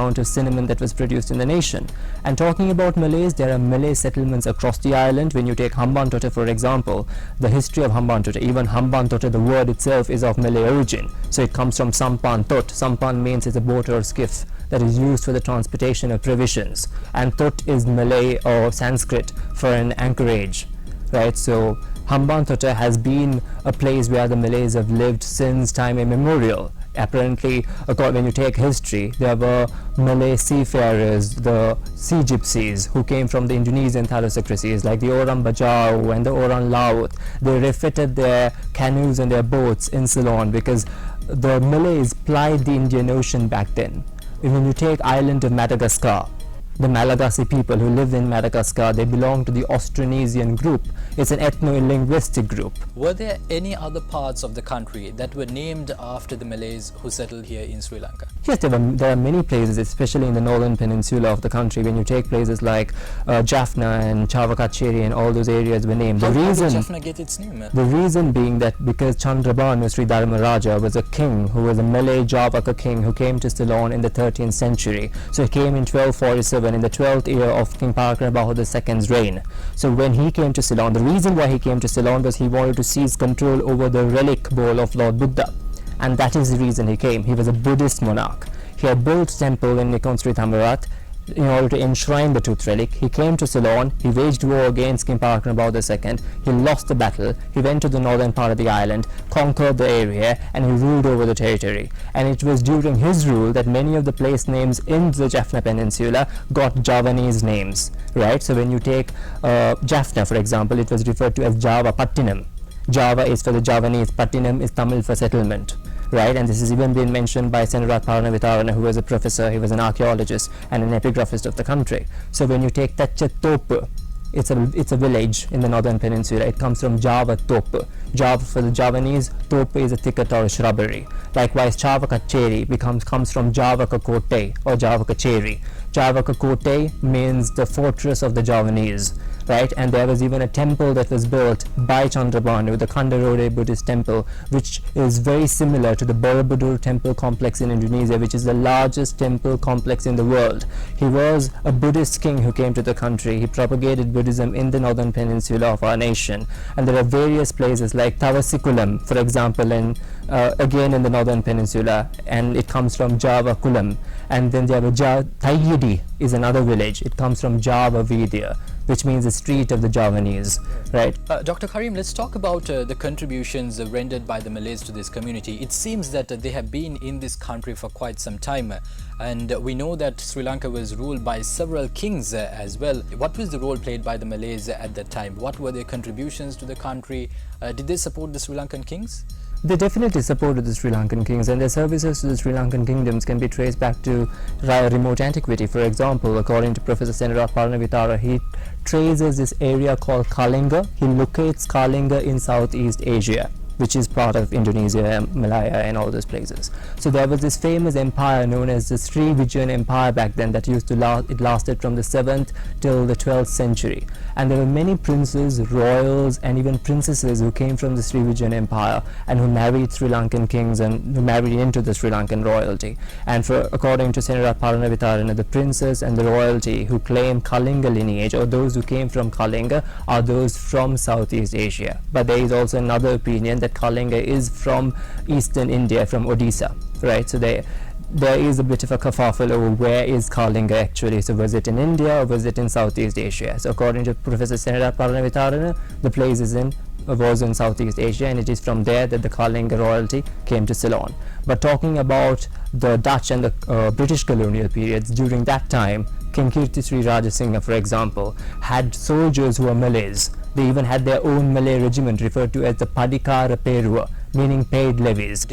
amount of cinnamon that was produced in the nation. And talking about Malays, there are Malay settlements across the island. When you take Hambantota, for example, the history of Hambantota, even Hambantota, the word itself is of Malay origin. So it comes from Sampan Tot. Sampan means it's a boat or skiff that is used for the transportation of provisions. And Tot is Malay or Sanskrit for an anchorage, right? So Hambantota has been a place where the Malays have lived since time immemorial. Apparently, when you take history, there were Malay seafarers, the sea gypsies, who came from the Indonesian thalassocracies like the Orang Bajau and the Orang Laut. They refitted their canoes and their boats in Ceylon because the Malays plied the Indian Ocean back then. When you take island of Madagascar, the Malagasy people who live in Madagascar, they belong to the Austronesian group. It's an ethno-linguistic group. Were there any other parts of the country that were named after the Malays who settled here in Sri Lanka? Yes, there are many places, especially in the northern peninsula of the country. When you take places like Jaffna and Javaka and all those areas were named. How did Jaffna get its name? The reason being that because Chandrabanu Sri Dharmaraja was a king who was a Malay Javaka king who came to Ceylon in the 13th century. So he came in 1247 in the 12th year of King Parakramabahu II's reign. So when he came to Ceylon, the reason why he came to Ceylon was he wanted to seize control over the relic bowl of Lord Buddha. And that is the reason he came. He was a Buddhist monarch. He had built temple in Nikon Sri Thammarat in order to enshrine the tooth relic. He came to Ceylon, he waged war against King Parakramabahu II, he lost the battle, he went to the northern part of the island, conquered the area, and he ruled over the territory. And it was during his rule that many of the place names in the Jaffna Peninsula got Javanese names, right? So when you take Jaffna, for example, it was referred to as Java Pattinam. Java is for the Javanese, Pattinam is Tamil for settlement. Right, and this has even been mentioned by Senarat Paranavitarana, who was a professor, he was an archaeologist and an epigraphist of the country. So when you take Tachettopu, it's a village in the northern peninsula. It comes from Java Topu. Java for the Javanese, Topu is a thicket or a shrubbery. Likewise, Javaka Cheri comes from Javaka Kote or Javaka Cheri. Javaka Kote means the fortress of the Javanese, right? And there was even a temple that was built by Chandrabanu, the Kandarode Buddhist temple, which is very similar to the Borobudur temple complex in Indonesia, which is the largest temple complex in the world. He was a Buddhist king who came to the country. He propagated Buddhism in the northern peninsula of our nation. And there are various places like Tavasikulam, for example, again in the northern peninsula, and it comes from Java Kulam. And then there was Thayyidi is another village. It comes from Java Vidya, which means the street of the Javanese, right? Dr. Karim, let's talk about the contributions rendered by the Malays to this community. It seems that they have been in this country for quite some time, and we know that Sri Lanka was ruled by several kings as well. What was the role played by the Malays at that time? What were their contributions to the country? Did they support the Sri Lankan kings? They definitely supported the Sri Lankan kings, and their services to the Sri Lankan kingdoms can be traced back to remote antiquity. For example, according to Professor Senarat Paranavitara, he traces this area called Kalinga. He locates Kalinga in Southeast Asia, which is part of Indonesia, Melayu and all those places. So there was this famous empire known as the Sriwijaya Empire back then that used to it lasted from the 7th till the 12th century. And there were many princes, royals and even princesses who came from the Sriwijaya Empire and who married Sri Lankan kings and who married into the Sri Lankan royalty. And according to Senarat Paranavitarana, the princes and the royalty who claim Kalinga lineage, or those who came from Kalinga, are those from Southeast Asia. But there is also another opinion that Kalinga is from eastern India, from Odisha, right? So there is a bit of a kerfuffle over where is Kalinga actually. So was it in India or was it in Southeast Asia? So according to Professor Senarat Paranavitarana, the place was in Southeast Asia, and it is from there that the Kalinga royalty came to Ceylon. But talking about the Dutch and the British colonial periods, during that time, King Kirtisri Rajasinghe, for example, had soldiers who were Malays. They even had their own Malay regiment referred to as the Padikara Perua, meaning paid levies.